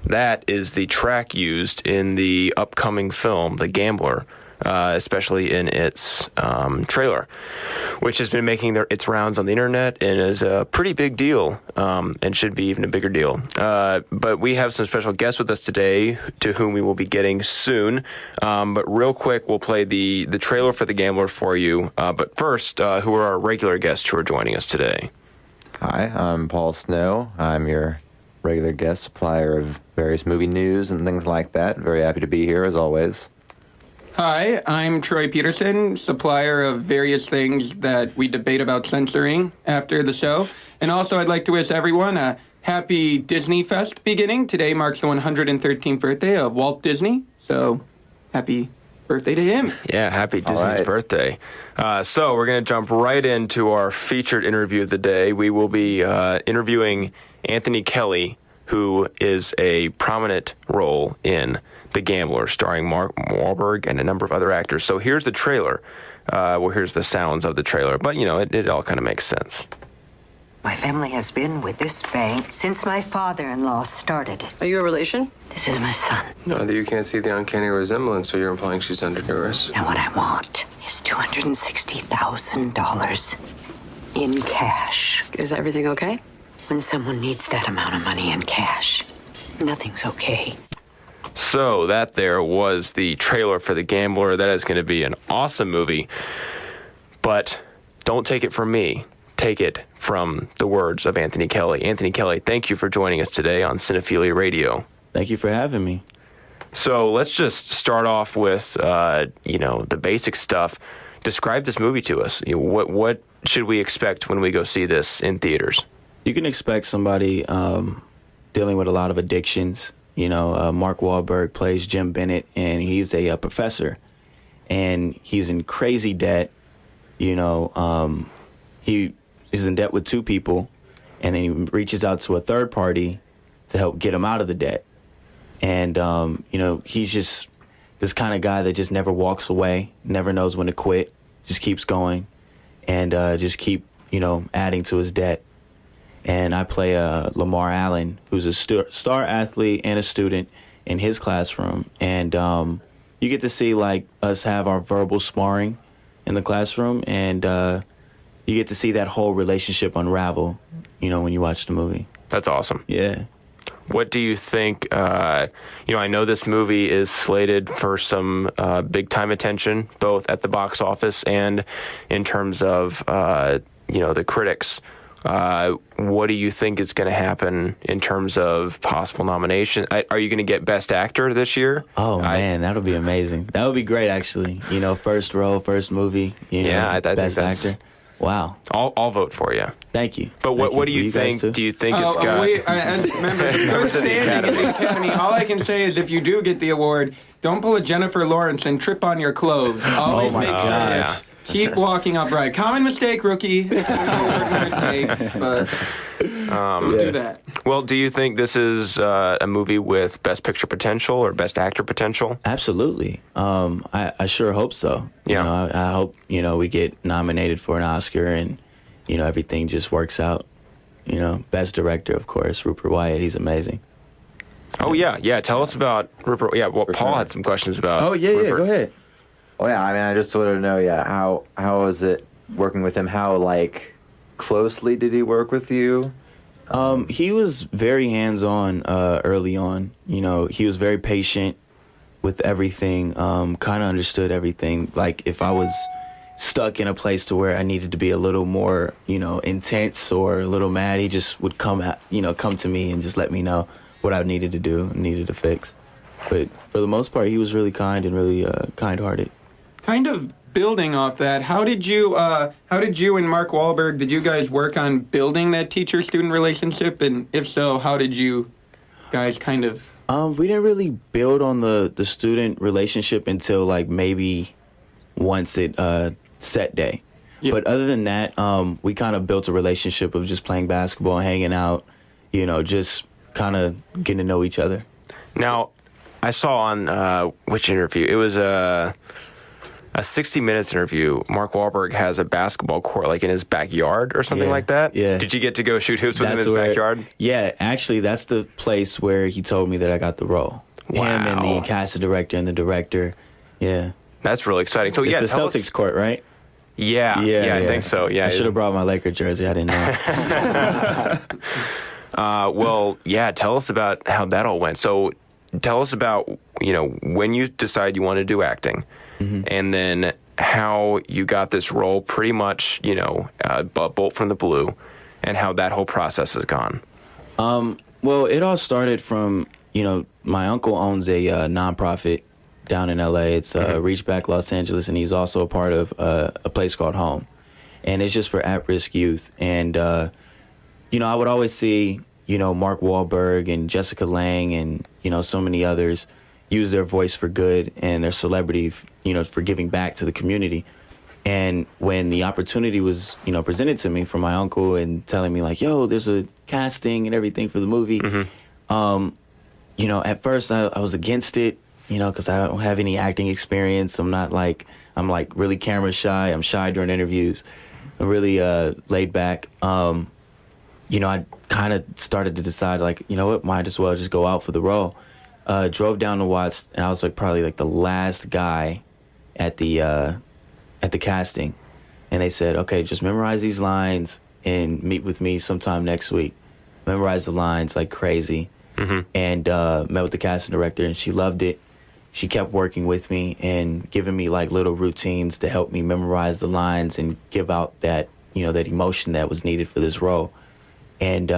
that is the track used in the upcoming film, The Gambler, especially in its trailer, which has been making its rounds on the internet and is a pretty big deal, and should be even a bigger deal. But we have some special guests with us today, to whom we will be getting soon. But real quick, we'll play the trailer for The Gambler for you. But first, who are our regular guests who are joining us today? Hi, I'm Paul Snow. I'm your regular guest supplier of various movie news and things like that. Very happy to be here, as always. Hi, I'm Troy Peterson, supplier of various things that we debate about censoring after the show. And also, I'd like to wish everyone a happy Disney Fest beginning. Today marks the 113th birthday of Walt Disney, so happy birthday to him. Yeah, happy Disney's birthday. So we're going to jump right into our featured interview of the day. We will be interviewing Anthony Kelley, who is a prominent role in The Gambler, starring Mark Wahlberg and a number of other actors. So here's the trailer. Here's the sounds of the trailer. But, it all kind of makes sense. My family has been with this bank since my father-in-law started it. Are you a relation? This is my son. No, that you can't see the uncanny resemblance, so you're implying she's under duress. Now what I want is $260,000 in cash. Is everything okay? When someone needs that amount of money in cash, nothing's okay. So that there was the trailer for The Gambler. That is going to be an awesome movie. But don't take it from me. Take it from the words of Anthony Kelley. Anthony Kelley, thank you for joining us today on Cinephilia Radio. Thank you for having me. So let's just start off with, the basic stuff. Describe this movie to us. What should we expect when we go see this in theaters? You can expect somebody dealing with a lot of addictions. Mark Wahlberg plays Jim Bennett, and he's a professor, and he's in crazy debt. He is in debt with two people, and then he reaches out to a third party to help get him out of the debt. And, he's just this kind of guy that just never walks away, never knows when to quit, just keeps going, and just keep, adding to his debt. And I play Lamar Allen, who's a star athlete and a student in his classroom. And you get to see, us have our verbal sparring in the classroom, and you get to see that whole relationship unravel, when you watch the movie. That's awesome. Yeah. What do you think? I know this movie is slated for some big-time attention, both at the box office and in terms of, the critics. What do you think is going to happen in terms of possible nomination? Are you going to get Best Actor this year? Oh, man, that'll be amazing. That would be great, actually. First role, first movie, I think Best Actor. Wow. I'll vote for you. Thank you. But what do you think? Do you think it's got... Members of the Academy. All I can say is if you do get the award, don't pull a Jennifer Lawrence and trip on your clothes. Always my make sure gosh. keep walking upright. Common mistake, rookie. But don't do that. Well, do you think this is a movie with Best Picture potential or Best Actor potential? Absolutely. I sure hope so. Yeah. I hope, we get nominated for an Oscar and, everything just works out. Best Director, of course, Rupert Wyatt. He's amazing. Oh, yeah. Yeah, tell us about Rupert. Yeah, well, Paul had some questions about Rupert. Go ahead. Well, yeah, I just wanted to know, how is it working with him? How, closely did he work with you? He was very hands-on early on. He was very patient with everything, kind of understood everything. Like, if I was stuck in a place to where I needed to be a little more, intense or a little mad, he just would come to me and just let me know what I needed to do and needed to fix. But for the most part, he was really kind and really kind-hearted. Kind of building off that, how did you and Mark Wahlberg, did you guys work on building that teacher-student relationship? And if so, how did you guys kind of... We didn't really build on the student relationship until, maybe once it set day. Yeah. But other than that, we kind of built a relationship of just playing basketball and hanging out, just kind of getting to know each other. Now, I saw on which interview? It was a 60 Minutes interview, Mark Wahlberg has a basketball court like in his backyard or something like that. Yeah. Did you get to go shoot hoops with him in his backyard? Yeah, actually, that's the place where he told me that I got the role. Wow. Him and the casting director and the director. Yeah. That's really exciting. So It's yeah, the tell Celtics us, court, right? Yeah, I think so. Yeah, I should have brought my Laker jersey. I didn't know. well, yeah. Tell us about how that all went. So, tell us about when you decide you want to do acting, and then how you got this role. Pretty much, bolt from the blue, and how that whole process has gone. Well, it all started from my uncle owns a nonprofit down in LA. It's Reach Back Los Angeles, and he's also a part of a place called Home, and it's just for at-risk youth. And I would always see Mark Wahlberg and Jessica Lange and so many others use their voice for good and their celebrity for giving back to the community. And when the opportunity was presented to me from my uncle and telling me like, yo, there's a casting and everything for the movie, at first I was against it, because I don't have any acting experience. I'm really camera shy. I'm shy during interviews. I'm really laid back. I kind of started to decide, like, what, might as well just go out for the role. Drove down to watch, and I was probably the last guy at the casting. And they said, okay, just memorize these lines and meet with me sometime next week. Memorized the lines like crazy. And met with the casting director, and she loved it. She kept working with me and giving me little routines to help me memorize the lines and give out that that emotion that was needed for this role. And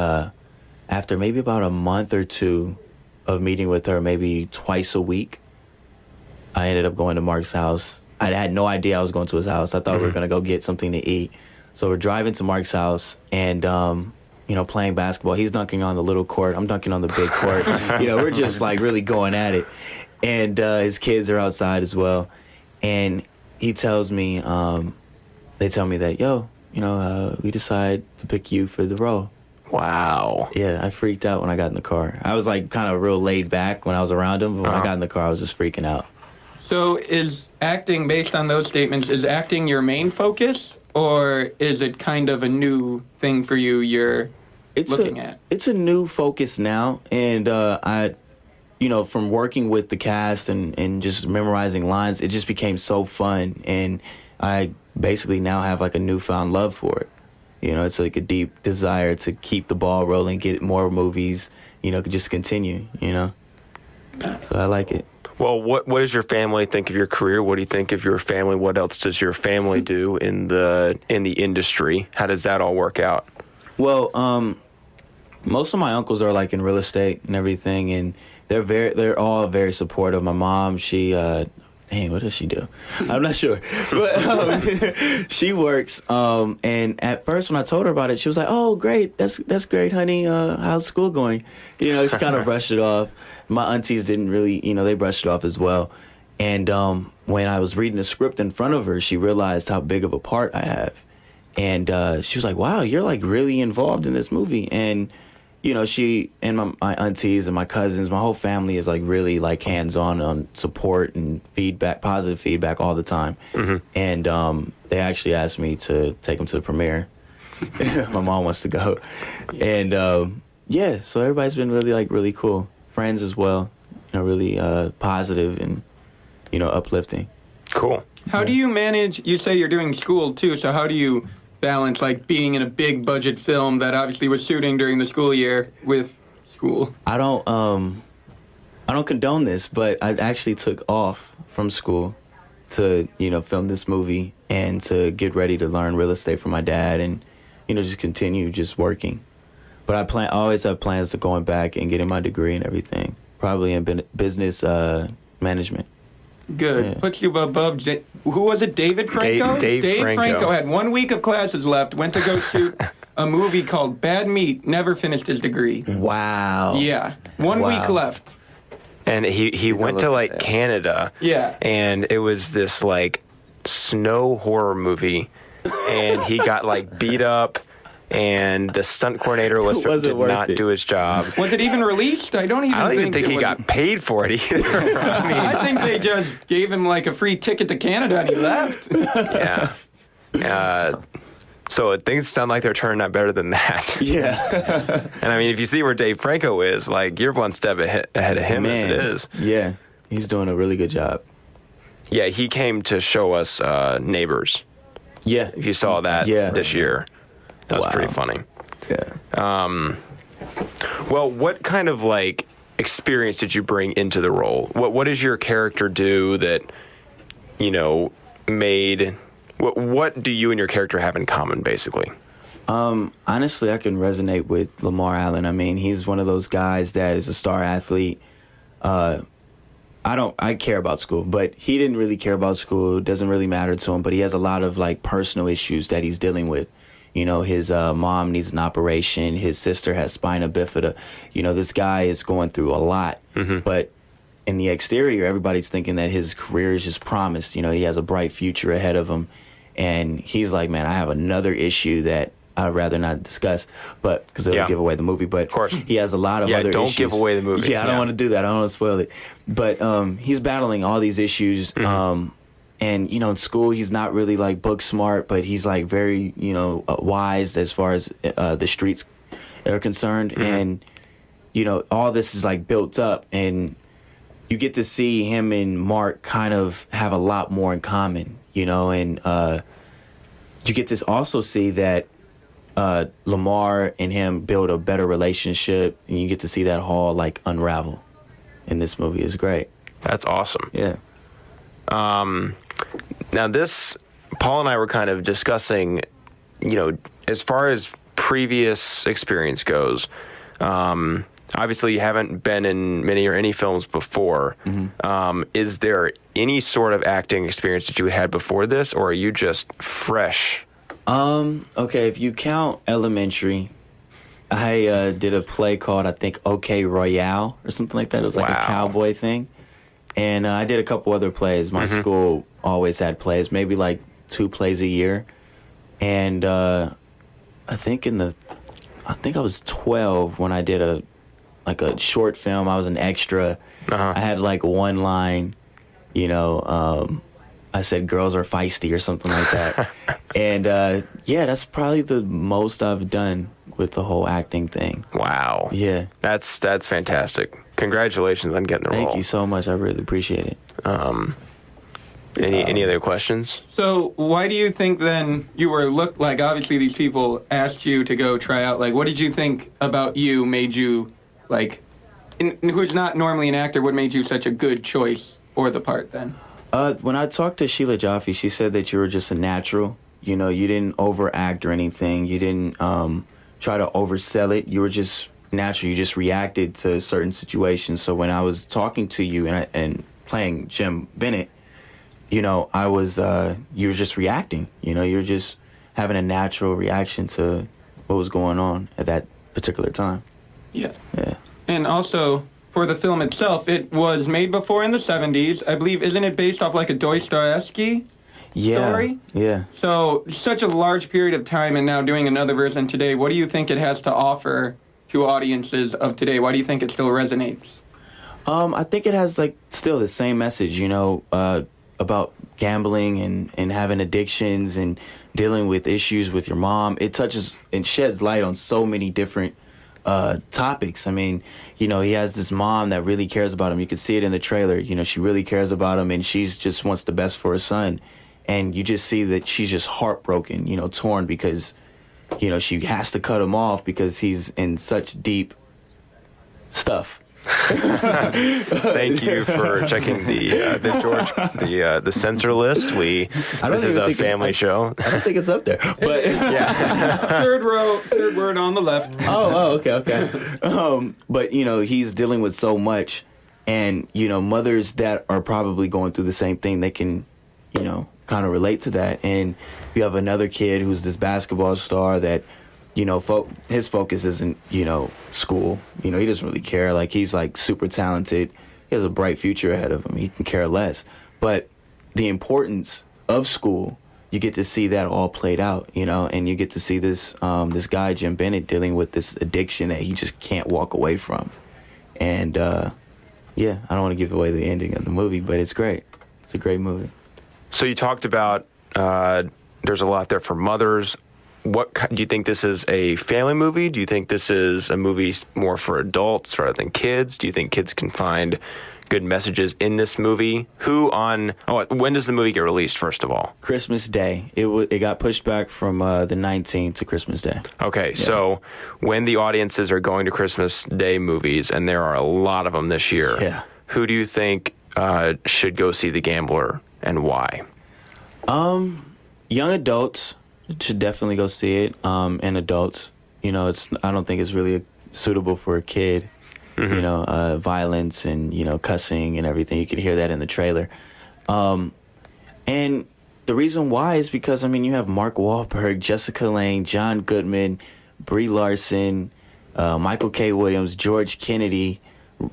after maybe about a month or two of meeting with her, maybe twice a week, I ended up going to Mark's house. I had no idea I was going to his house. I thought we were going to go get something to eat. So we're driving to Mark's house and playing basketball. He's dunking on the little court. I'm dunking on the big court. We're just really going at it. And his kids are outside as well. And he tells me, they tell me that, we decided to pick you for the role. Wow. Yeah, I freaked out when I got in the car. I was kind of real laid back when I was around him, but when I got in the car, I was just freaking out. So is acting, based on those statements, is acting your main focus, or is it kind of a new thing for you you're looking at? It's a new focus now, and from working with the cast and just memorizing lines, it just became so fun, and I basically now have a newfound love for it. It's a deep desire to keep the ball rolling, get more movies, just continue, So I like it. Well, what does your family think of your career? What do you think of your family? What else does your family do in the industry? How does that all work out? Well, most of my uncles are in real estate and everything, and they're all very supportive. My mom, she what does she do? I'm not sure, but she works. And at first, when I told her about it, she was like, "Oh, great, that's great, honey. How's school going?" She kind of brushed it off. My aunties didn't really, they brushed it off as well. And when I was reading the script in front of her, she realized how big of a part I have. And she was like, wow, you're really involved in this movie. And, she and my aunties and my cousins, my whole family is really hands-on on support and feedback, positive feedback all the time. And they actually asked me to take them to the premiere. My mom wants to go. And so everybody's been really cool. Friends as well, really positive and, uplifting. Cool. How do you manage, you say you're doing school too, so how do you balance being in a big budget film that obviously was shooting during the school year with school? I don't condone this, but I actually took off from school to, film this movie and to get ready to learn real estate from my dad and, just continue just working. But I always have plans to going back and getting my degree and everything, probably in business management. Good. Yeah. Puts you above, who was it, David Franco? Dave Franco had 1 week of classes left, went to go shoot a movie called Bad Meat, never finished his degree. Wow. Yeah. 1 week left. And he went to Canada. Yeah. And it was this snow horror movie, and he got beat up and the stunt coordinator Wasn't did worth not it. do his job. Was it even released? I don't even think it he was- got paid for it either. I think they just gave him like a free ticket to Canada and he left. Yeah. So things sound like they're turning out better than that. Yeah. And I mean, if you see where Dave Franco is, like, you're one step ahead of him as it is. Yeah. He's doing a really good job. Yeah, he came to show us Neighbors. Yeah. If you saw that this year, that was Wow. pretty funny. Yeah. Well, what kind of like experience did you bring into the role? What does your character do that, made? What do you and your character have in common, basically? Honestly, I can resonate with Lamar Allen. I mean, he's one of those guys that is a star athlete. I care about school, but he didn't really care about school. It doesn't really matter to him, but he has a lot of like personal issues that he's dealing with. His mom needs an operation. His sister has spina bifida. This guy is going through a lot, but in the exterior, everybody's thinking that his career is just promised. He has a bright future ahead of him. And he's like, man, I have another issue that I'd rather not discuss, but because it'll give away the movie. But of course, he has a lot of other issues. Don't give away the movie. Yeah, I don't want to do that. I don't want to spoil it. But he's battling all these issues. And, in school, he's not really like book smart, but he's like very, wise as far as the streets are concerned. And, all this is like built up. And you get to see him and Mark kind of have a lot more in common, and you get to also see that Lamar and him build a better relationship, and you get to see that all like unravel in this movie. Is great. That's awesome. Yeah. Now Paul and I were kind of discussing, as far as previous experience goes, obviously you haven't been in many or any films before. Is there any sort of acting experience that you had before this, or are you just fresh? Okay, if you count Elementary, I did a play called, I think, OK Royale or something like that. It was like a cowboy thing. And I did a couple other plays. My school always had plays, maybe like 2 plays a year. And I think I was 12 when I did a short film. I was an extra. I had like one line, I said girls are feisty or something like that. And that's probably the most I've done with the whole acting thing. Wow. Yeah. That's fantastic. Congratulations on getting the role. Thank you so much. I really appreciate it. Any other questions? So why do you think then you were looked like, obviously these people asked you to go try out, like what did you think about you made you, like, who's not normally an actor, what made you such a good choice for the part then? When I talked to Sheila Jaffe, she said that you were just a natural. You didn't overact or anything. You didn't try to oversell it. You were just natural. You just reacted to certain situations. So when I was talking to you and playing Jim Bennett, I was you were just reacting. You were just having a natural reaction to what was going on at that particular time. Yeah. Yeah. And also, for the film itself, it was made before in the 70s. I believe, isn't it based off like a Dostoevsky story? Yeah. So, such a large period of time and now doing another version today, what do you think it has to offer to audiences of today? Why do you think it still resonates? I think it has like still the same message, about gambling and having addictions and dealing with issues with your mom. It touches and sheds light on so many different topics. I mean, he has this mom that really cares about him. You can see it in the trailer. She really cares about him, and she's just wants the best for her son. And you just see that she's just heartbroken, torn because, she has to cut him off because he's in such deep stuff. Thank you for checking the censor list. This is a family show. I don't think it's up there, but Yeah. Third word on the left. Okay. But he's dealing with so much, and mothers that are probably going through the same thing, they can, kind of relate to that. And you have another kid who's this basketball star that, his focus isn't, school. He doesn't really care. Like, he's like super talented. He has a bright future ahead of him. He can care less. But the importance of school you get to see that all played out, you know, and you get to see this this guy, Jim Bennett, dealing with this addiction that he just can't walk away from. And, yeah, I don't want to give away the ending of the movie, but it's great. It's a great movie. So you talked about there's a lot there for mothers. Do you think this is a family movie? Do you think this is a movie more for adults rather than kids? Do you think kids can find good messages in this movie? When does the movie get released, first of all? Christmas Day. It got pushed back from the 19th to Christmas Day. Okay, so when the audiences are going to Christmas Day movies, and there are a lot of them this year, who do you think should go see The Gambler, and why? Young adults should definitely go see it, and adults. You know, I don't think it's really suitable for a kid. Mm-hmm. You know, violence and, you know, cussing and everything. You could hear that in the trailer. And the reason why is because, I mean, you have Mark Wahlberg, Jessica Lange, John Goodman, Brie Larson, Michael K. Williams, George Kennedy,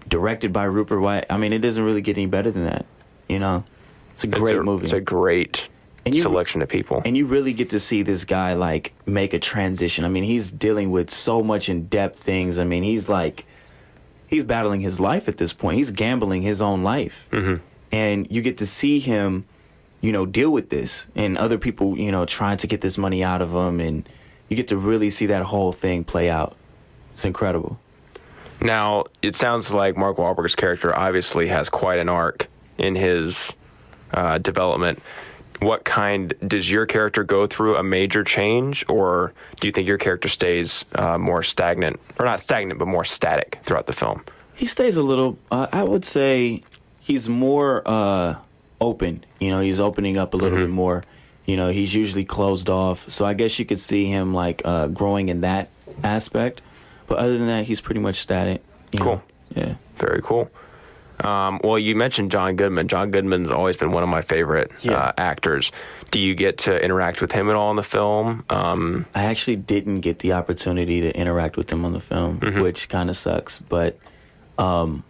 directed by Rupert Wyatt. I mean, it doesn't really get any better than that, you know? It's a great movie. It's a great selection of people. And you really get to see this guy, like, make a transition. I mean, he's dealing with so much in-depth things. I mean, he's battling his life at this point. He's gambling his own life. Mm-hmm. And you get to see him, you know, deal with this. And other people, you know, trying to get this money out of him. And you get to really see that whole thing play out. It's incredible. Now, it sounds like Mark Wahlberg's character obviously has quite an arc in his development. What kind does your character go through a major change, or do you think your character stays more stagnant, or not stagnant, but more static throughout the film? He stays a little, I would say he's more open. You know, he's opening up a little bit more. You know, he's usually closed off. So I guess you could see him like growing in that aspect. But other than that, he's pretty much static. Cool. Yeah. Very cool. Well, you mentioned John Goodman. John Goodman's always been one of my favorite actors. Do you get to interact with him at all in the film? I actually didn't get the opportunity to interact with him on the film, which kind of sucks. But I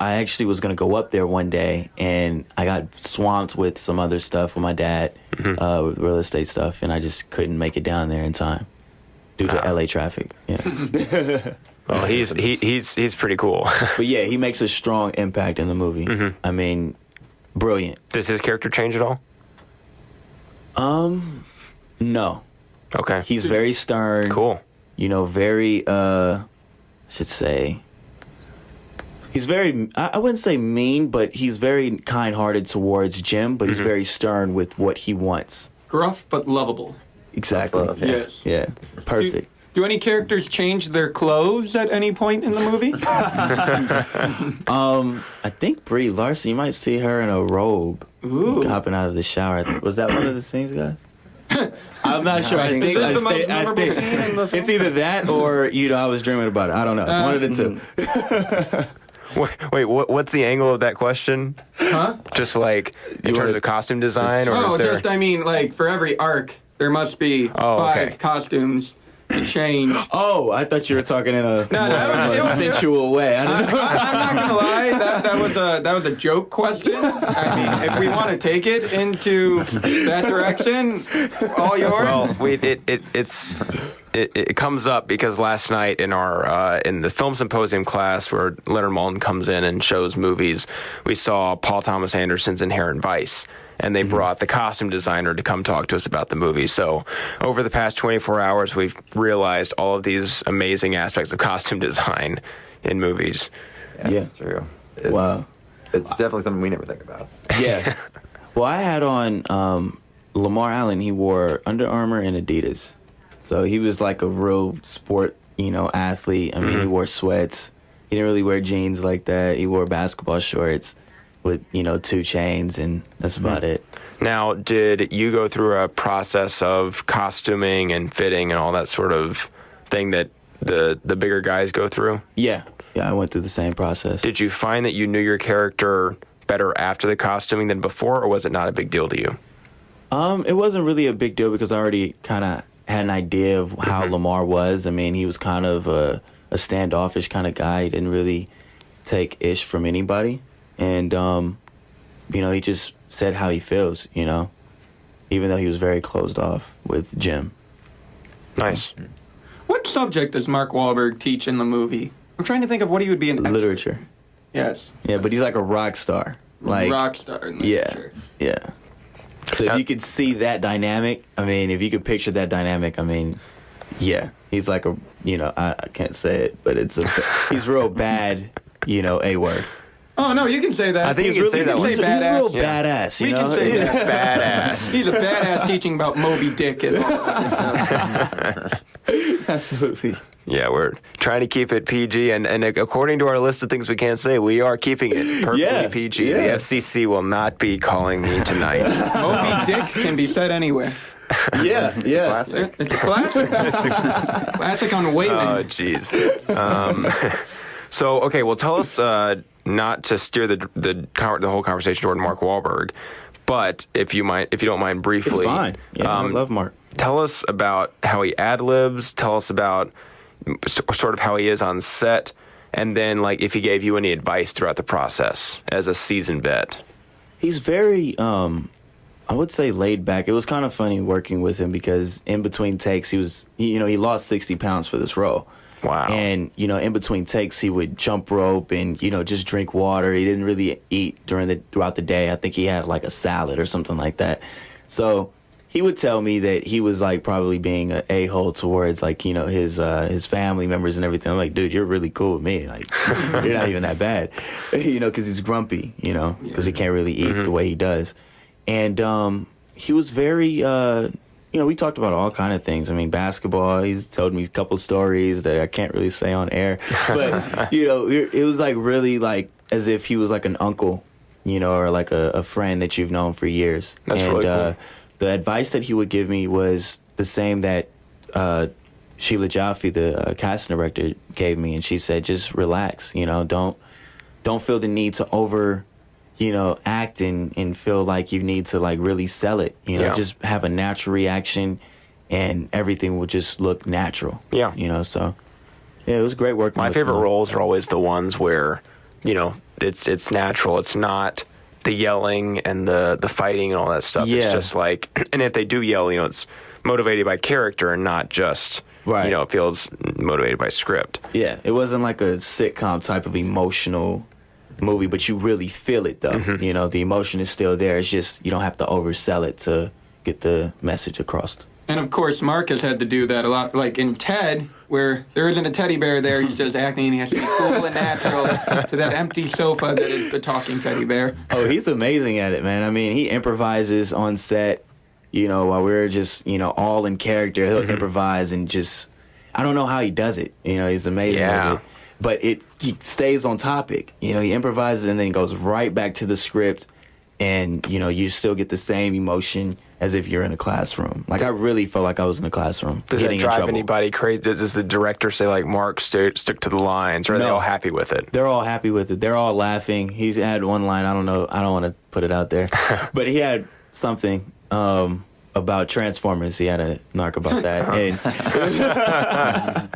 actually was going to go up there one day, and I got swamped with some other stuff with my dad, with real estate stuff, and I just couldn't make it down there in time due to LA traffic. Yeah. Well, he's pretty cool. But yeah, he makes a strong impact in the movie. I mean, brilliant. Does his character change at all? No. Okay. He's very stern. Cool. You know, very, should say, he's very, I wouldn't say mean, but he's very kind-hearted towards Jim, but he's very stern with what he wants. Gruff but lovable. Exactly. Love, yeah. Yes. Yeah, perfect. Do any characters change their clothes at any point in the movie? I think Brie Larson, you might see her in a robe, hopping out of the shower. Was that one of the scenes, guys? I'm not sure. I think the most memorable scene in the film? it's either that or, you know, I was dreaming about it. I don't know. One of the two. Wait, what's the angle of that question? Huh? Just like in terms of costume design, or is there? I mean, like, for every arc, there must be 5 costumes to change. Oh, I thought you were talking in a more sensual way. I don't know. I'm not gonna lie, that was a joke question. I mean, if we want to take it into that direction, all yours. Well, it comes up because last night in our in the film symposium class where Leonard Maltin comes in and shows movies, we saw Paul Thomas Anderson's Inherent Vice. And they brought the costume designer to come talk to us about the movie. So over the past 24 hours, we've realized all of these amazing aspects of costume design in movies. Yeah, that's true. It's definitely something we never think about. Yeah. Well, I had on Lamar Allen. He wore Under Armour and Adidas. So he was like a real sport, you know, athlete. I mean, he wore sweats. He didn't really wear jeans like that. He wore basketball shorts with, you know, 2 chains, and that's about it. Now, did you go through a process of costuming and fitting and all that sort of thing that the bigger guys go through? Yeah, I went through the same process. Did you find that you knew your character better after the costuming than before, or was it not a big deal to you? It wasn't really a big deal because I already kind of had an idea of how Lamar was. I mean, he was kind of a standoffish kind of guy. He didn't really take ish from anybody. And, you know, he just said how he feels, you know. even though he was very closed off with Jim. Nice. What subject does Mark Wahlberg teach in the movie? I'm trying to think of what he would be in Literature. Yes. Yeah, but he's like a rock star. Like rock star in yeah, literature. yeah. So if you could see that dynamic, I mean, if you could picture that dynamic, I mean, yeah, he's like a, I can't say it, but he's real bad, A word. Oh, no, you can say that. I think you can say that one. He's badass. real badass, We can say that. Badass. He's a badass teaching about Moby Dick and all that stuff. Absolutely. Yeah, we're trying to keep it PG, and according to our list of things we can't say, we are keeping it perfectly PG. Yeah. The FCC will not be calling me tonight. Moby Dick can be said anywhere. Yeah, yeah. Classic. It's a classic. Classic on whaling. Oh, jeez. So, okay, well, tell us not to steer the whole conversation toward Mark Wahlberg, but if you don't mind briefly, It's fine. Yeah, I love Mark. Tell us about how he ad-libs. Tell us about sort of how he is on set, and then like if he gave you any advice throughout the process as a seasoned vet. He's very, I would say, laid back. It was kind of funny working with him because in between takes, he lost 60 pounds for this role. Wow. And, in between takes, he would jump rope and, just drink water. He didn't really eat throughout the day. I think he had like a salad or something like that. So he would tell me that he was like probably being an a-hole towards like, his family members and everything. I'm like, dude, you're really cool with me. Like, you're not even that bad, because he's grumpy, because he can't really eat the way he does. And he was very, we talked about all kind of things. I mean, basketball, he's told me a couple stories that I can't really say on air. But, it was like really like as if he was like an uncle, or like a friend that you've known for years. That's really cool. The advice that he would give me was the same that Sheila Jaffe, the casting director, gave me. And she said, just relax, don't feel the need to act and feel like you need to like really sell it. Just have a natural reaction and everything will just look natural. Yeah. So yeah, it was great working. My with favorite him. roles are always the ones where, it's natural. It's not the yelling and the fighting and all that stuff. Yeah. It's just like, and if they do yell, it's motivated by character and not just, Right. it feels motivated by script. Yeah, it wasn't like a sitcom type of emotional movie, but you really feel it though. The emotion is still there. It's just you don't have to oversell it to get the message across. And of course, Mark has had to do that a lot. Like in Ted, where there isn't a teddy bear there, he's just acting and he has to be cool and natural to that empty sofa that is the talking teddy bear. Oh, he's amazing at it, man. I mean, he improvises on set, while we're just, all in character. He'll improvise and just, I don't know how he does it. He's amazing at it. But he stays on topic. He improvises and then goes right back to the script. And, you still get the same emotion as if you're in a classroom. Like, I really felt like I was in a classroom. Does that getting in drive trouble. anybody crazy? Does the director say, like, Mark, stick to the lines? Or are they No. all happy with it? They're all happy with it. They're all laughing. He's had one line, I don't know, I don't want to put it out there. But he had something about Transformers. He had a narc about that.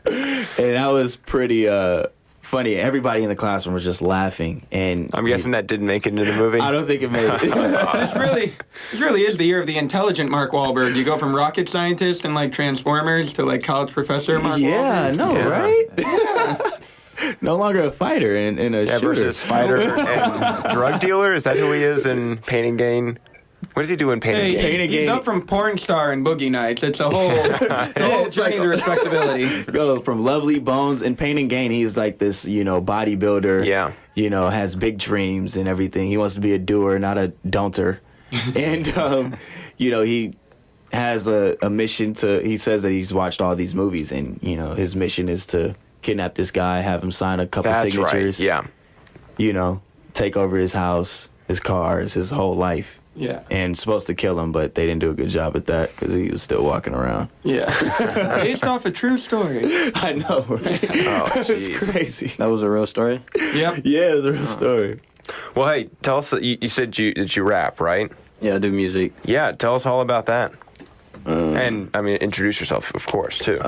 And that was pretty funny. Everybody in the classroom was just laughing. And I'm guessing that didn't make it into the movie. I don't think it made it. This really is the year of the intelligent Mark Wahlberg. You go from rocket scientist and like Transformers to like college professor Mark Yeah, Wahlberg. no, right? No longer a fighter and a shooter. Versus fighter and drug dealer. Is that who he is in Pain and Gain? What does he do in Pain and Hey, Gain? Pain and he's Gain. up from porn star and Boogie Nights. It's a whole It's journey like- to respectability. Go from Lovely Bones and Pain and Gain. He's like this, bodybuilder. Yeah. Has big dreams and everything. He wants to be a doer, not a don'ter. And, he has a mission he says that he's watched all these movies and, his mission is to kidnap this guy, have him sign a couple That's signatures. right. Yeah. Take over his house, his cars, his whole life. Yeah. And supposed to kill him, but they didn't do a good job at that because he was still walking around. Yeah. Based off a true story. I know, right? Oh, It's jeez. crazy. That was a real story? Yep. Yeah, it's a real story. Well, hey, tell us. You said that you rap, right? Yeah, I do music. Yeah. Tell us all about that. And I mean, introduce yourself, of course, too.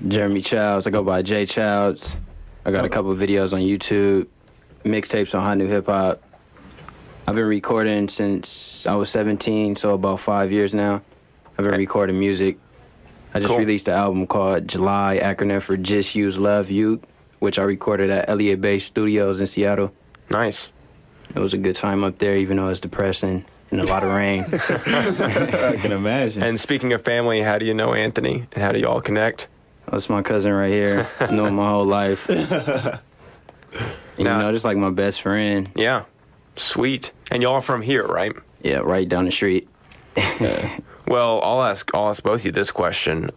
Jeremy Childs. I go by Jay Childs. I got a couple of videos on YouTube, mixtapes on Hot New Hip Hop. I've been recording since I was 17, so about 5 years now. I've been recording music. I just released an album called July, acronym for Just Use Love You, which I recorded at Elliott Bay Studios in Seattle. Nice. It was a good time up there, even though it's depressing and a lot of rain. I can imagine. And speaking of family, how do you know Anthony, and how do you all connect? That's my cousin right here. I know him my whole life. And, just like my best friend. Yeah. Sweet. And y'all are from here, right? Yeah, right down the street. Well, I'll ask both of you this question.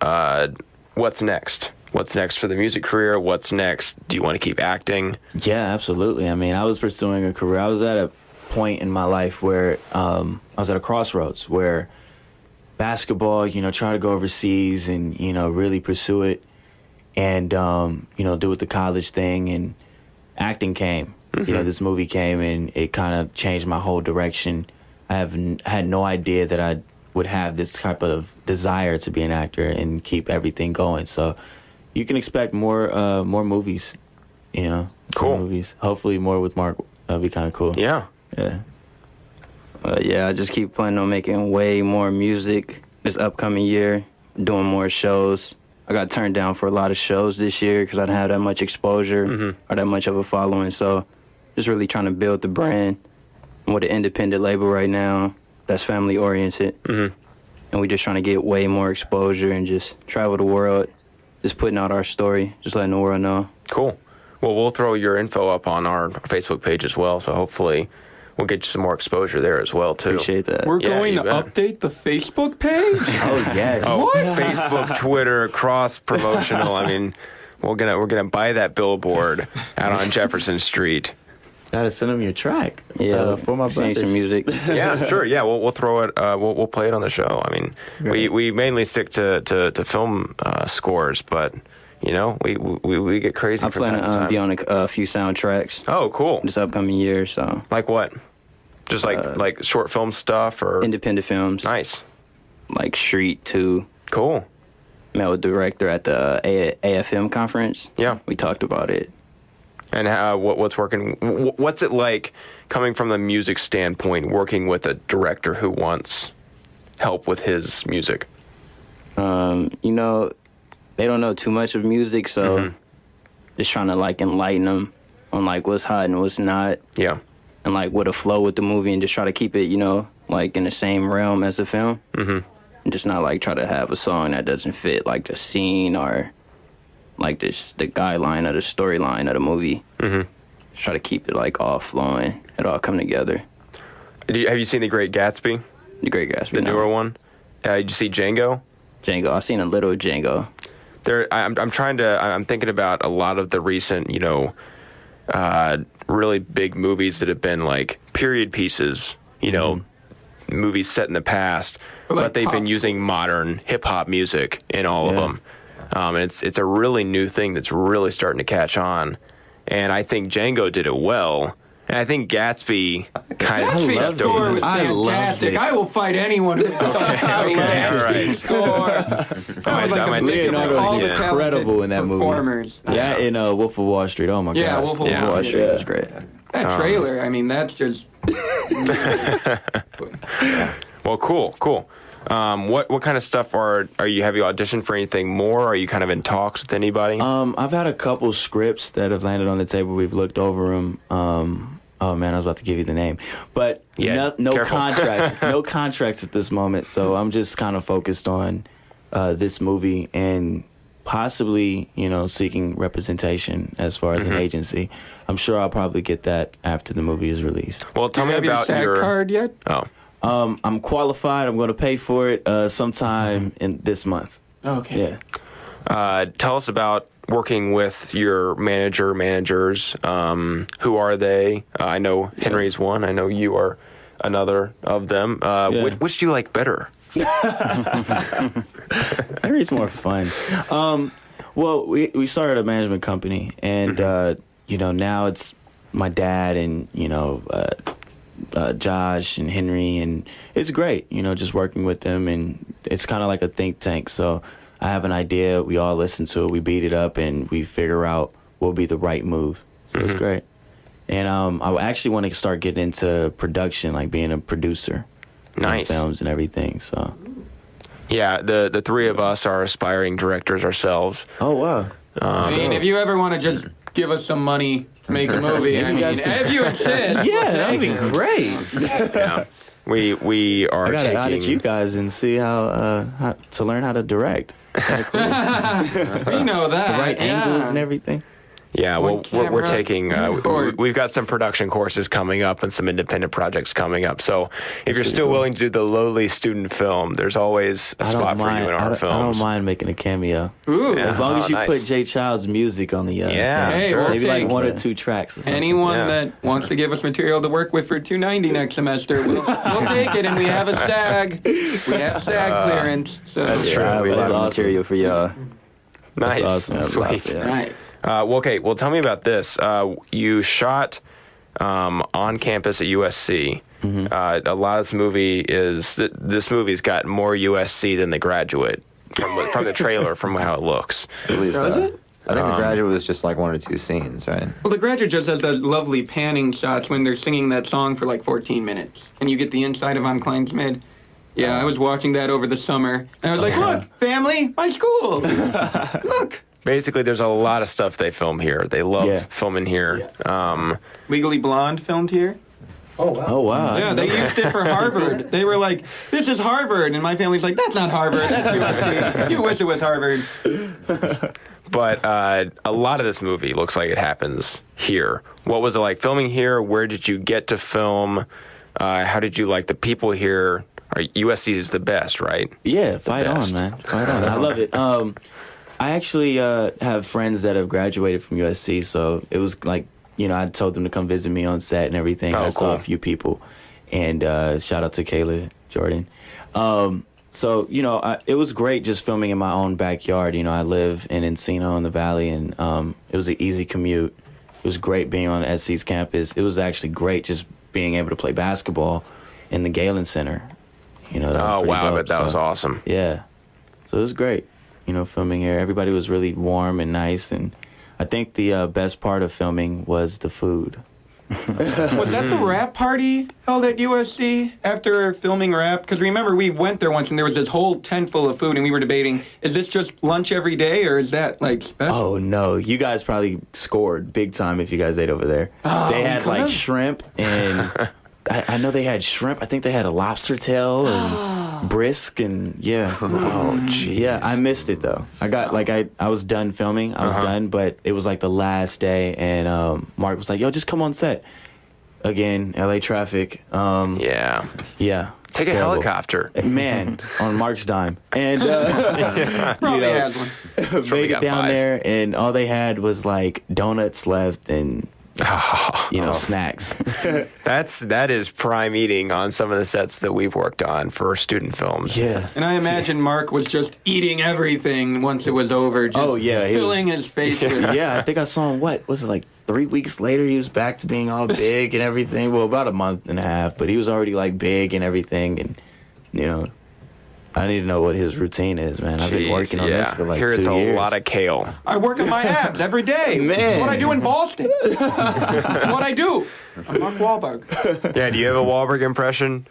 What's next? What's next for the music career? What's next? Do you want to keep acting? Yeah, absolutely. I mean, I was pursuing a career. I was at a point in my life where I was at a crossroads where basketball, try to go overseas and, really pursue it and, do it the college thing. And acting came. Mm-hmm. This movie came and it kind of changed my whole direction. I had no idea that I would have this type of desire to be an actor and keep everything going. So you can expect more movies, Cool. more movies. Hopefully more with Mark. That'd be kind of cool. Yeah. Yeah. I just keep planning on making way more music this upcoming year, doing more shows. I got turned down for a lot of shows this year because I didn't have that much exposure or that much of a following. So just really trying to build the brand. I'm with an independent label right now that's family-oriented. Mm-hmm. And we just trying to get way more exposure and just travel the world, just putting out our story, just letting the world know. Cool. Well, we'll throw your info up on our Facebook page as well, so hopefully we'll get you some more exposure there as well, too. Appreciate that. We're Yeah, going you to bet. update the Facebook page? Oh, yes. Oh, Facebook, Twitter, cross-promotional. I mean, we're gonna buy that billboard out on Jefferson Street. Gotta send them your track. Yeah, for my sing some brothers. music. Yeah, sure. Yeah, we'll throw it. We'll play it on the show. I mean, we mainly stick to film scores, but we get crazy. I from plan time to to time. be on a few soundtracks Oh, cool. this upcoming year. So Like what? Just like short film stuff or independent films, nice. like Street 2. Cool. Met with the director at the AFM conference. Yeah. We talked about it. And what's working? What's it like coming from the music standpoint, working with a director who wants help with his music? They don't know too much of music, so just trying to enlighten them on what's hot and what's not, Yeah. and what to flow with the movie, and just try to keep it in the same realm as the film, and just not try to have a song that doesn't fit the scene or the guideline or the storyline of the movie. Just try to keep it all flowing, it all come together. Have you seen The Great Gatsby? The Great Gatsby, The newer one? Did you see Django? Django. I seen a little Django. I'm thinking about a lot of the recent, really big movies that have been period pieces, movies set in the past, but they've been using modern hip hop music in all of them. And it's a really new thing that's really starting to catch on. And I think Django did it well. And I think Gatsby kind of Gatsby's stepped score over. was I loved fantastic. it. I will fight anyone who Okay, all right. score. I might Leonardo disagree. was Yeah. incredible in that movie. Performers. Yeah, in Wolf of Wall Street. Oh my god. Yeah, Wolf of Yeah. Wall Oh, Street. shit, that's great. That trailer, I mean, that's just... Well, cool. What kind of stuff have you auditioned for anything more? Are you kind of in talks with anybody? I've had a couple scripts that have landed on the table. We've looked over them. Oh man, I was about to give you the name, but Yeah, no careful. contracts, no contracts at this moment. So I'm just kind of focused on this movie and possibly, seeking representation as far as an agency. I'm sure I'll probably get that after the movie is released. Well, tell Do me you have about your SAG card yet? Oh, I'm qualified. I'm going to pay for it sometime in this month. Okay. Yeah. tell us about working with your managers. Who are they? I know Henry's one. I know you are another of them. Which do you like better? Henry's more fun. Well, we started a management company, and now it's my dad and Josh and Henry, and it's great. Just working with them, and it's kind of like a think tank. So I have an idea, we all listen to it, we beat it up, and we figure out what will be the right move. So it's great. And I actually want to start getting into production, like being a producer. Nice. In films and everything, so. Yeah, the three of us are aspiring directors ourselves. Oh, wow. I mean, if you ever want to just give us some money to make a movie, I mean, if you insist. Yeah, that'd be great. Yeah. We are I gotta taking... audit you guys and see how to learn how to direct. Kinda cool. We know that. The right angles and everything. Yeah, well, we're camera, taking. or- We've got some production courses coming up and some independent projects coming up. So if you're still willing to do the lowly student film, there's always a spot for you in our films. I don't mind making a cameo. Ooh. Yeah. As long as you nice. put Jay Child's music on the Yeah, thing. Hey, sure. we'll Maybe like take one or two tracks or something. Anyone Yeah. that wants to give us material to work with for $290 next semester, we'll take it, and we have a SAG. We have SAG clearance. So. that's true. Yeah, We that's love awesome. Material for y'all. Nice, That's awesome. sweet. Yeah. Right. Well, okay. Well, tell me about this. You shot on campus at USC. A lot of this movie's got more USC than The Graduate from the trailer, from how it looks. I believe Does so. it? I think The Graduate was just like 1 or 2 scenes, right? Well, The Graduate just has those lovely panning shots when they're singing that song for like 14 minutes, and you get the inside of On Klein's Mid. Yeah, I was watching that over the summer, and I was like, look, family, my school. Look. Basically, there's a lot of stuff they film here. They love Yeah. filming here. Legally Blonde filmed here. Oh, wow. Yeah, they used it for Harvard. They were like, this is Harvard. And my family's like, that's not Harvard. That's USC. You wish it was Harvard. But a lot of this movie looks like it happens here. What was it like filming here? Where did you get to film? How did you like the people here? USC is the best, right? Yeah, fight best. on, man. Fight on. I love it. I actually have friends that have graduated from USC, so it was like, I told them to come visit me on set and everything. Oh, I saw cool. a few people, and shout out to Kayla Jordan. So, it was great just filming in my own backyard. I live in Encino in the Valley, and it was an easy commute. It was great being on SC's campus. It was actually great just being able to play basketball in the Galen Center. That was Oh, pretty wow. I dope, bet that so, was awesome. Yeah. So it was great, filming here. Everybody was really warm and nice, and I think the best part of filming was the food. Was that the rap party held at USC after filming rap? Because remember, we went there once and there was this whole tent full of food, and we were debating, is this just lunch every day, or is that like special? Oh, no. You guys probably scored big time if you guys ate over there. They had like shrimp, and I know they had shrimp. I think they had a lobster tail and brisk, and yeah. Oh, jeez. Yeah, I missed it though. I got I was done filming. I was done, but it was like the last day, and Mark was like, "Yo, just come on set." Again, LA traffic. Yeah. Yeah. Take a terrible. helicopter. Man, on Mark's dime, and Probably has one. probably made it got down 5. there, and all they had was like donuts left and snacks. That is prime eating on some of the sets that we've worked on for student films. Yeah. And I imagine Mark was just eating everything once it was over. Just Oh, yeah, he was- filling his face with. Yeah, I think I saw him, what was it, like 3 weeks later, he was back to being all big and everything. Well, about a month and a half, but he was already like big and everything. And, I need to know what his routine is, man. I've been Jeez, working on this for like Here 2 it's years. a lot of kale. I work on my abs every day. Man. It's what I do in Boston. It's what I do. I'm Mark Wahlberg. Yeah, do you have a Wahlberg impression?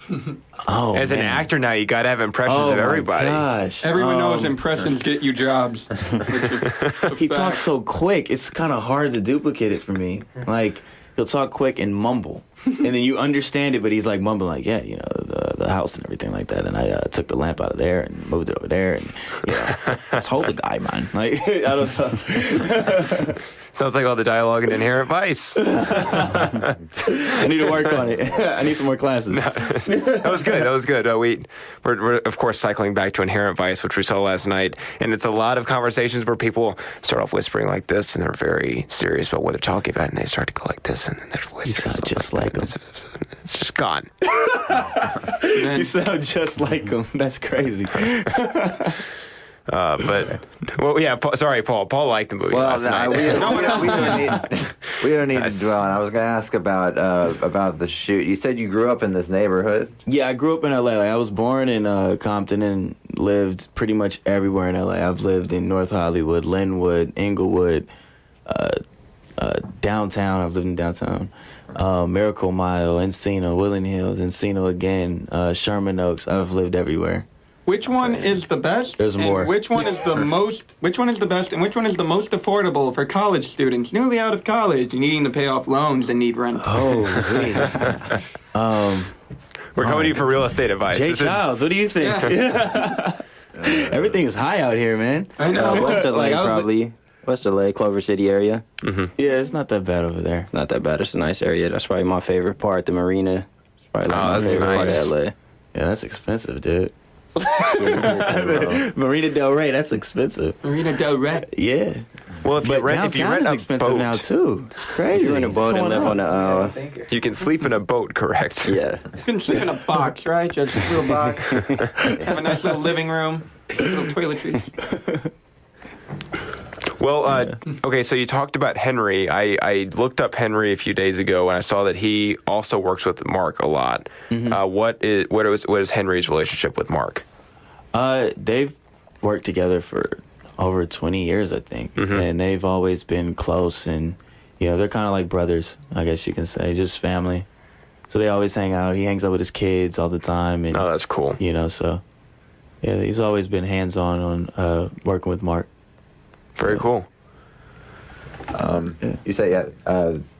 Oh, As an man. actor now, you got to have impressions Oh, of everybody. my gosh. Everyone knows impressions get you jobs. Which is He talks so quick, it's kind of hard to duplicate it for me. Like, he'll talk quick and mumble. And then you understand it, but he's like mumbling, like, yeah, the house and everything like that. And I took the lamp out of there and moved it over there. And, let's hold the guy, man. Like, I don't know. Sounds like all the dialogue in Inherent Vice. I need to work on it. I need some more classes. That was good. That was good. We're of course cycling back to Inherent Vice, which we saw last night, and it's a lot of conversations where people start off whispering like this, and they're very serious about what they're talking about, and they start to go like this, and then they're whispering. You sound stuff just like that. him. It's just gone. You sound just like him. That's crazy. But well, yeah. Sorry, Paul. Paul liked the movie last night. we don't need to dwell on. I was going to ask about the shoot. You said you grew up in this neighborhood. Yeah, I grew up in LA. Like, I was born in Compton and lived pretty much everywhere in LA. I've lived in North Hollywood, Linwood, Inglewood, downtown. I've lived in downtown. Miracle Mile, Encino, Willing Hills, Encino again, Sherman Oaks. I've lived everywhere. Which one is the best? There's and more. Which one is the most? Which one is the best? And which one is the most affordable for college students newly out of college and needing to pay off loans and need rent? Oh, We're coming to you for real estate advice. Jay This is- Childs, what do you think? Everything is high out here, man. I know. West LA, Like, I was- probably. West LA, Clover City area. Yeah, it's not that bad over there. It's not that bad. It's a nice area. That's probably my favorite part. The marina. It's probably like Oh, my that's favorite part nice. of LA. Yeah, that's expensive, dude. Yeah, Marina Del Rey, that's expensive. Marina Del Rey. Yeah. Well, if you But rent downtown is a expensive boat, now too. It's crazy. If you're in a What's boat and going live on a, you can sleep in a boat, correct? yeah. You can sleep in a box, right? Just a little box. Have a nice little living room. Little toiletries. Well, okay, so you talked about Henry. I looked up Henry a few days ago, and I saw that he also works with Mark a lot. What is Henry's relationship with Mark? They've worked together for over 20 years, I think, and they've always been close. And they're kind of like brothers, I guess you can say, just family. So they always hang out. He hangs out with his kids all the time, and Oh, that's cool. so yeah, he's always been hands-on on working with Mark. Very cool. You say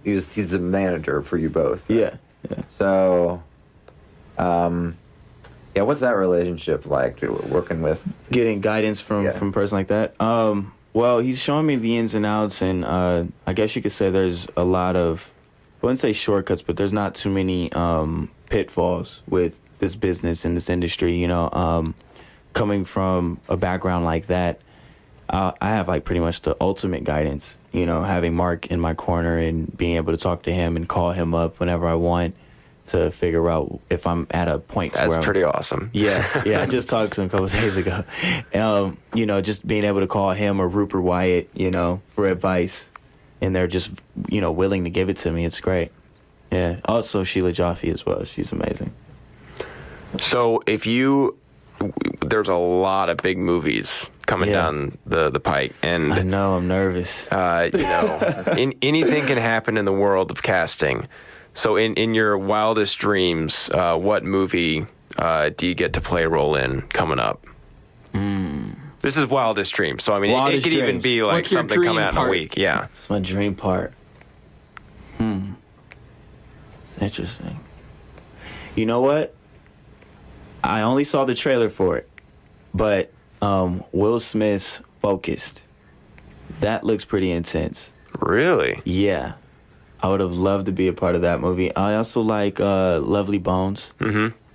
he's the manager for you both. Yeah. So, what's that relationship like? Working with? Getting guidance from a person like that. Well, he's showing me the ins and outs, and I guess you could say there's a lot of, I wouldn't say shortcuts, but there's not too many pitfalls with this business and this industry. Coming from a background like that, I have like pretty much the ultimate guidance. Having Mark in my corner and being able to talk to him and call him up whenever I want to figure out if I'm at a point. That's where pretty awesome. Yeah. I just talked to him a couple of days ago. Just being able to call him or Rupert Wyatt, for advice, and they're just, willing to give it to me. It's great. Yeah. Also, Sheila Jaffe as well. She's amazing. So there's a lot of big movies coming down the pike, and I know, I'm nervous. anything can happen in the world of casting. So in your wildest dreams, what movie do you get to play a role in coming up? This is wildest dreams. So it Wildest could even dreams. be like What's your something coming dream out in a part? week. Yeah. It's my dream part. It's interesting. You know what? I only saw the trailer for it, but Will Smith's Focused. That looks pretty intense. Really? Yeah. I would have loved to be a part of that movie. I also like Lovely Bones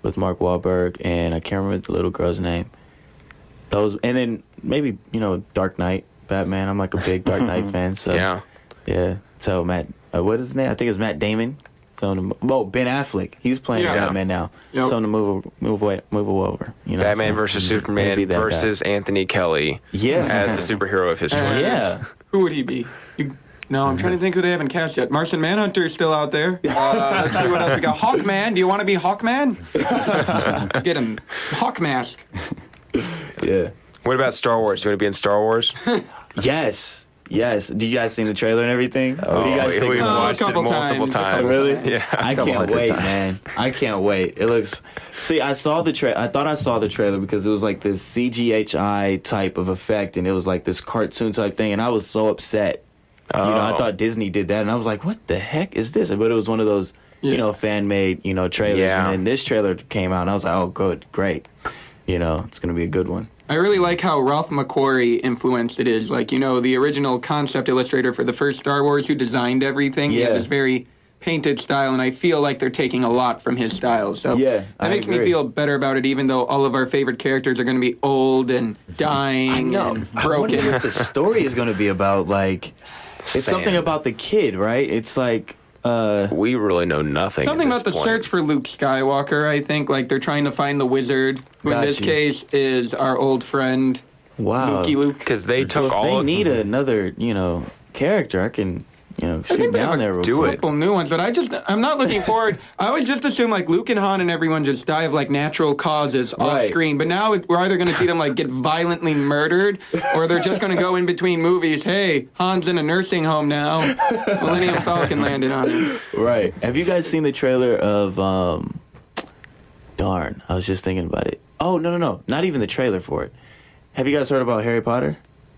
with Mark Wahlberg, and I can't remember the little girl's name. Those, and then maybe, Dark Knight, Batman. I'm like a big Dark Knight fan. So yeah. So Matt, what is his name? I think it's Matt Damon. So Ben Affleck. He's playing Batman now. Yep. So to move over. Batman versus Superman Maybe that versus Anthony Kelley. Yeah. As the superhero of his choice. Yeah. Who would he be? No, I'm trying to think who they haven't cast yet. Martian Manhunter is still out there. Let's see what else we got. Hawkman. Do you want to be Hawkman? Get him. Hawk mask. Yeah. What about Star Wars? Do you want to be in Star Wars? Yes. Do you guys seen the trailer and everything? What do you guys think? We've about it? watched A it couple multiple times. times. Really? Yeah. I couple can't hundred wait, times. man. I can't wait. It looks. See, I saw the I thought I saw the trailer because it was like this CGI type of effect, and it was like this cartoon type thing, and I was so upset. I thought Disney did that, and I was like, "What the heck is this?" But it was one of those, fan made, trailers. Yeah. And then this trailer came out, and I was like, "Oh, good, great." It's gonna be a good one. I really like how Ralph McQuarrie influenced it is. Like, the original concept illustrator for the first Star Wars who designed everything. He Yeah. had this very painted style, and I feel like they're taking a lot from his style. So Yeah, I that makes me agree. feel better about it, even though all of our favorite characters are going to be old and dying and I wonder broken. what the story is gonna be about. Like, it's something about the kid, right? It's like. We really know nothing. Something at about this the point. search for Luke Skywalker, I think. Like, they're trying to find the wizard, who in Got this you. case is our old friend, Wow. Lukey Luke. Because they took Well, if all they of need another, character, I can, shoot down there real do quick. it. Couple new ones, but I'm not looking forward. I always just assume like Luke and Han and everyone just die of like natural causes off Right. screen. But now we're either going to see them like get violently murdered, or they're just going to go in between movies. Hey, Han's in a nursing home now. Millennium Falcon landed on him. Right. Have you guys seen the trailer of darn, I was just thinking about it. Oh, no. Not even the trailer for it. Have you guys heard about Harry Potter?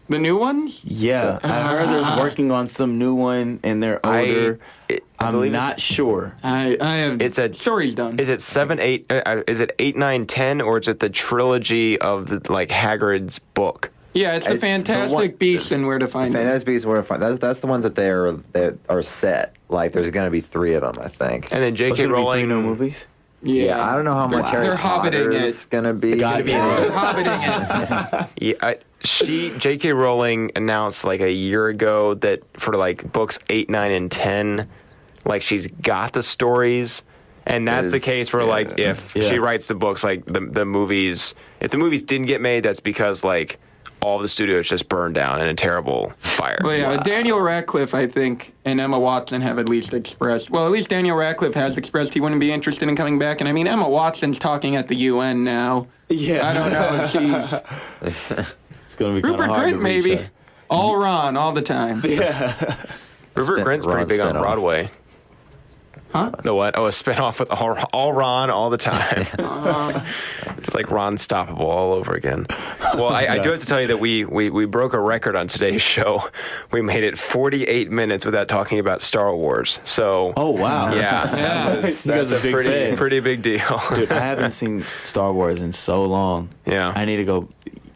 The new ones? Yeah. I heard there's working on some new one and they're older. I'm believe not sure. I have. It's a story's done. Is it 7, 8? Is it 8, 9, 10, or is it the trilogy of Hagrid's book? Yeah, it's the It's the Fantastic one- Beasts and Where to Find Them. Fantastic Beasts were fun. That's the ones that are set. Like there's going to be 3 of them, I think. And then What's J.K. gonna be 3 Rowling. new movies? Yeah, I don't know how much Harry they're Potter hobbiting is going to be. They're hobbiting it. Yeah, J.K. Rowling announced like a year ago that for like books 8, 9, and 10, like she's got the stories, and that's the case where like if she writes the books, like the movies, if the movies didn't get made, that's because like all the studios just burned down in a terrible fire. Well, yeah, Daniel Radcliffe, I think, and Emma Watson have at least expressed. Well, at least Daniel Radcliffe has expressed he wouldn't be interested in coming back. And I mean, Emma Watson's talking at the UN now. Yeah. I don't know if she's It's going to be Rupert hard Grint, to reach maybe. her. All Ron, all the time. Rupert Grint's pretty big on spinoff. Broadway. Huh? The what? Oh, a spinoff with all Ron all the time. It's like Ron Stoppable all over again. Well, I do have to tell you that we broke a record on today's show. We made it 48 minutes without talking about Star Wars. So, Oh, wow. yeah, Yeah. that's You guys are big fans. pretty big deal. Dude, I haven't seen Star Wars in so long. Yeah. I need to go.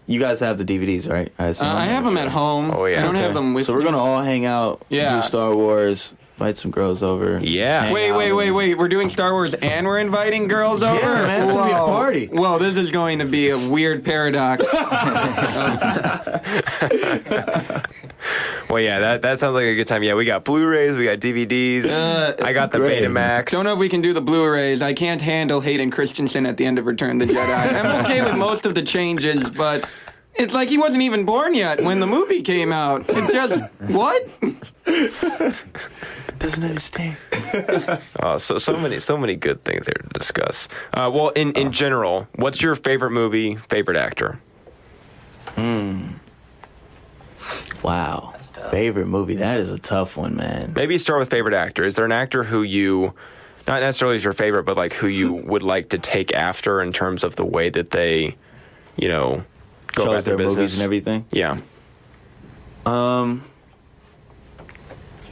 You guys have the DVDs, right? assume. I have them at home. Oh, yeah. I don't have Okay. them with So we're me. going to all hang out, Yeah. do Star Wars, invite some girls over. Yeah. hang Wait. out. We're doing Star Wars and we're inviting girls over? man, it's gonna be a Whoa. party. Well, this is going to be a weird paradox. Well, yeah, that sounds like a good time. Yeah, we got Blu-rays, we got DVDs. I got the great. Betamax. Don't know if we can do the Blu-rays. I can't handle Hayden Christensen at the end of Return of the Jedi. I'm okay with most of the changes, but it's like he wasn't even born yet when the movie came out. It just, what? Doesn't understand. Oh, so many good things there to discuss. Well, in general, what's your favorite movie, favorite actor? Wow. Favorite movie. That is a tough one, man. Maybe start with favorite actor. Is there an actor who you, not necessarily is your favorite, but like who you would like to take after in terms of the way that they, go about Shows their their business movies and everything. Yeah. Can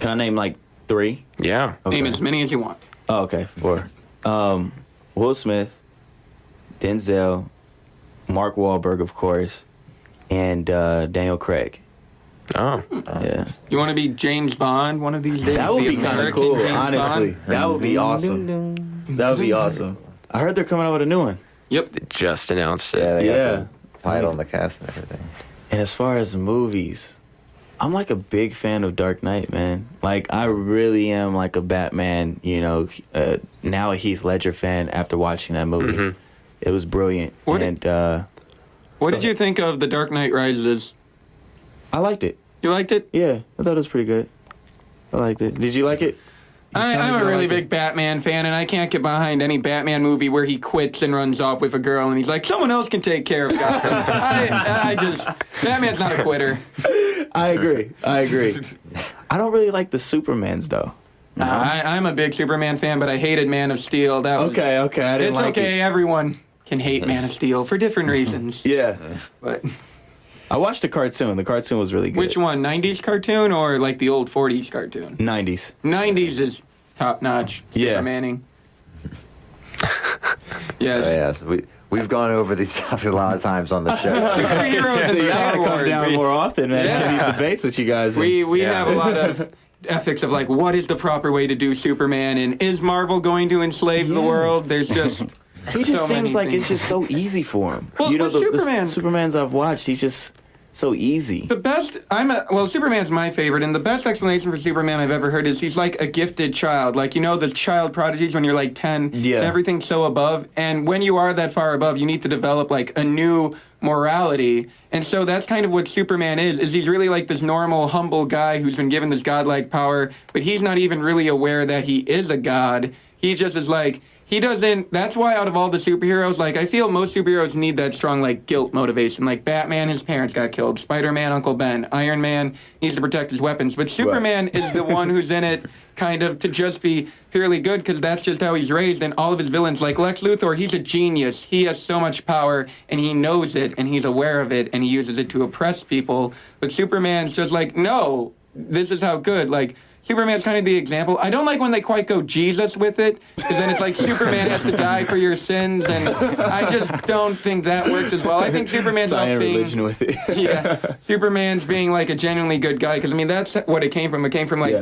I name like 3? Yeah. Okay. Name as many as you want. Oh, okay, 4. Will Smith, Denzel, Mark Wahlberg, of course, and Daniel Craig. Oh. Yeah. You want to be James Bond one of these days? That would The be kind of American cool, James honestly. Bond? That would be awesome. That would be awesome. I heard they're coming out with a new one. Yep. They just announced it. Yeah, they Yeah. got the title and the cast and everything. And as far as movies, I'm like a big fan of Dark Knight, man. Like, I really am like a Batman, now a Heath Ledger fan after watching that movie. Mm-hmm. It was brilliant. What- And What did you think of The Dark Knight Rises? I liked it. You liked it? Yeah, I thought it was pretty good. I liked it. Did you like it? I'm a really big Batman fan, and I can't get behind any Batman movie where he quits and runs off with a girl, and he's like, someone else can take care of Gotham. Batman's not a quitter. I agree. I don't really like the Supermans, though. I'm a big Superman fan, but I hated Man of Steel. That was, Okay, I didn't It's like okay, it. everyone can hate Man of Steel for different reasons. Yeah. But I watched the cartoon. The cartoon was really good. which one, 90s cartoon or like the old 40s cartoon? 90s. 90s is top-notch Yeah. Supermaning. Yes. Oh, yeah, so we've gone over these stuff a lot of times on the show. Superheroes So in you Star gotta come Wars. down more often, man. Yeah. Have these debates with you guys. We Yeah. have a lot of ethics of like, what is the proper way to do Superman, and is Marvel going to enslave the world? There's just He just so many seems like things. it's just so easy for him. Well, you know, with the Superman- Supermans I've watched, he's just so easy. the best. Superman's my favorite, and the best explanation for Superman I've ever heard is he's like a gifted child. Like, the child prodigies when you're like 10, Yeah. and everything's so above, and when you are that far above, you need to develop like a new morality. And so that's kind of what Superman is he's really like this normal, humble guy who's been given this godlike power, but he's not even really aware that he is a god. He just is like, he doesn't, that's why out of all the superheroes, like, I feel most superheroes need that strong, like, guilt motivation. Like, Batman, his parents got killed. Spider-Man, Uncle Ben. Iron Man needs to protect his weapons. But Superman is the one who's in it kind of to just be purely good because that's just how he's raised. And all of his villains, like Lex Luthor, he's a genius. He has so much power, and he knows it, and he's aware of it, and he uses it to oppress people. But Superman's just like, no, this is how good, like, Superman's kind of the example. I don't like when they quite go Jesus with it, because then it's like Superman has to die for your sins, and I just don't think that works as well. I think Superman's not being religion with it. yeah, Superman's being like a genuinely good guy, because I mean that's what it came from. It came from like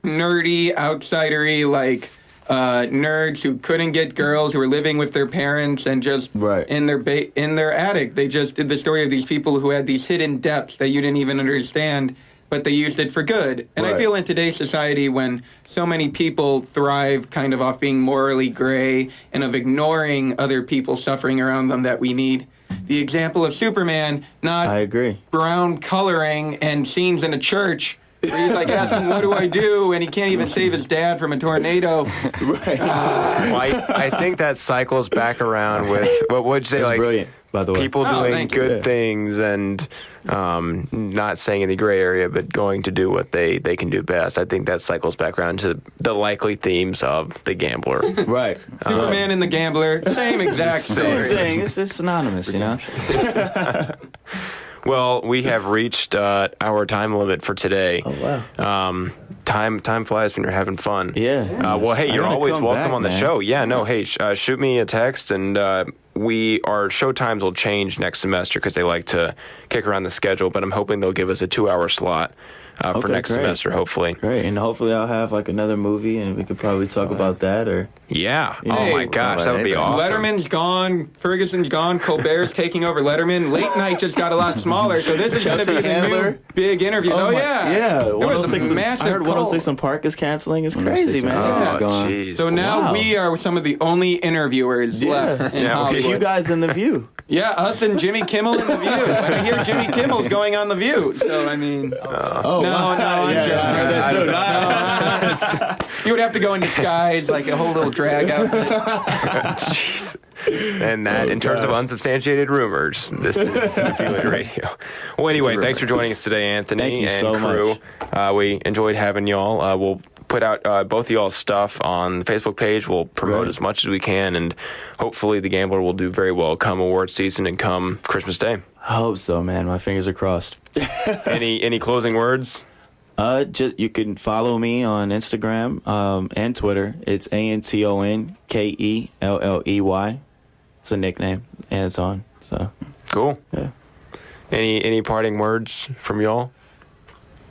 nerdy, outsidery, like nerds who couldn't get girls, who were living with their parents, and just in their attic. They just did the story of these people who had these hidden depths that you didn't even understand, but they used it for good. And I feel in today's society when so many people thrive kind of off being morally gray and of ignoring other people suffering around them, that we need the example of Superman, not I agree. brown coloring and scenes in a church where he's like asking, what do I do? And he can't even save his dad from a tornado. Well, I think that cycles back around with, what would you say, That's like, brilliant, by the way. people doing thank you. good things and not staying in the gray area, but going to do what they can do best. I think that cycles back around to the likely themes of The Gambler. Right. Superman and the Gambler, same exact Same story. thing. It's synonymous, you know? Well, we have reached our time limit for today. Oh, wow. Time flies when you're having fun. Yeah. Well, hey, I'm you're gonna always come welcome back, on the man. show. Yeah, no, hey, shoot me a text, and our show times will change next semester because they like to kick around the schedule, but I'm hoping they'll give us a 2-hour slot for Okay, next great. semester, hopefully. Great. And hopefully I'll have like another movie and we could probably talk about that or... Yeah. Yeah. Oh, my Hey, gosh, that would be awesome. Letterman's gone, Ferguson's gone, Colbert's taking over Letterman. Late night just got a lot smaller, so this is going to be Chelsea the Handler. new big interview. Oh, my- yeah. Yeah. There was a 106 and- massive I heard 106 call. and Park is canceling. It's crazy, man. Oh, Yeah. gone. jeez. So now Wow. we are some of the only interviewers left in Yeah, Hollywood. It's you guys in The View. Yeah, us and Jimmy Kimmel in The View. And I hear Jimmy Kimmel's going on The View, so I mean... Oh, No, I'm joking. I heard that too. You would have to go in disguise, like a whole little drag outfit. Jeez. And that, in terms of unsubstantiated rumors, this is Cinephilia Radio. Well, anyway, thanks for joining us today, Anthony Thank you and so crew. much. We enjoyed having y'all. We'll put out both of y'all's stuff on the Facebook page. We'll promote Great. as much as we can, and hopefully The Gambler will do very well come award season and come Christmas Day. I hope so, man. My fingers are crossed. Any closing words? Just you can follow me on Instagram and Twitter. It's ANTONKELLEY. It's a nickname, and it's on. So Cool. yeah. Any parting words from y'all?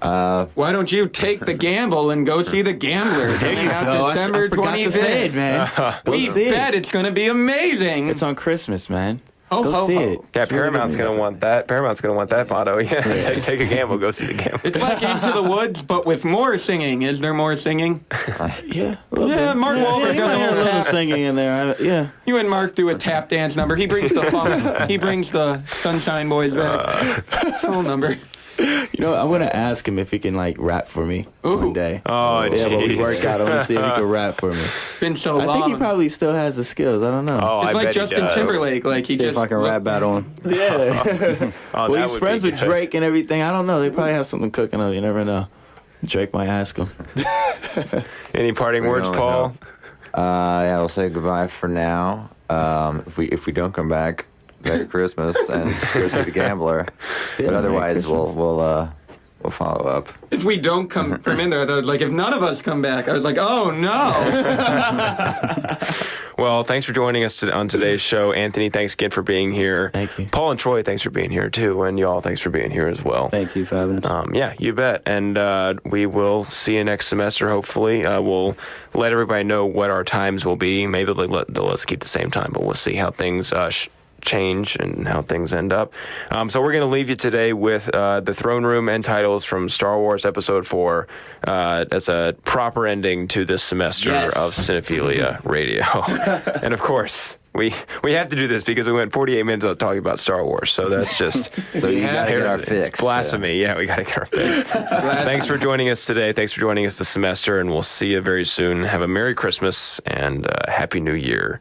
Why don't you take the gamble and go see The Gambler? Coming out December I forgot to say it, 25th. man. Go We see bet it. it's going to be amazing. It's on Christmas, man. Ho, Go ho, see ho. it. Yeah, It's really Paramount's good. gonna want that. Paramount's gonna want that motto. Yeah, take a gamble, go see The Gambler. It's like Into the Woods, but with more singing. Is there more singing? Yeah. a little Yeah, bit. Mark Wahlberg he does might a have a little little tap. singing in there. Yeah. You and Mark do a tap dance number. He brings the funk. He brings the Sunshine Boys back. Whole number. You know, I'm gonna ask him if he can like rap for me one day. Oh, yeah, but we jeez. work out. I'm gonna see if he can rap for me. Been so I long. think he probably still has the skills. I don't know. Oh, It's I like bet Justin he does. Timberlake. Like he See just if I can rap battle him. Yeah. Oh, Well, that he's would friends be with good. Drake and everything. I don't know. They probably have something cooking up. You never know. Drake might ask him. Any parting words, only Paul? hope. Yeah, we'll say goodbye for now. If we don't come back, Merry Christmas and go see The Gambler. But Merry otherwise, Christmas. we'll follow up. If we don't come from in there, though, like if none of us come back, I was like, oh no. Well, thanks for joining us on today's show. Anthony, thanks again for being here. Thank you. Paul and Troy, thanks for being here too. And y'all, thanks for being here as well. Thank you for having us. Yeah, you bet. And we will see you next semester, hopefully. We'll let everybody know what our times will be. Maybe they'll let us keep the same time, but we'll see how things change and how things end up. So we're going to leave you today with the Throne Room end titles from Star Wars Episode 4 as a proper ending to this semester Yes. of Cinephilia Radio. And of course, we have to do this because we went 48 minutes without talking about Star Wars. So that's just So you got to get our fix. It's blasphemy. Yeah, we got to get our fix. Thanks for joining us today. Thanks for joining us this semester, and we'll see you very soon. Have a Merry Christmas and Happy New Year.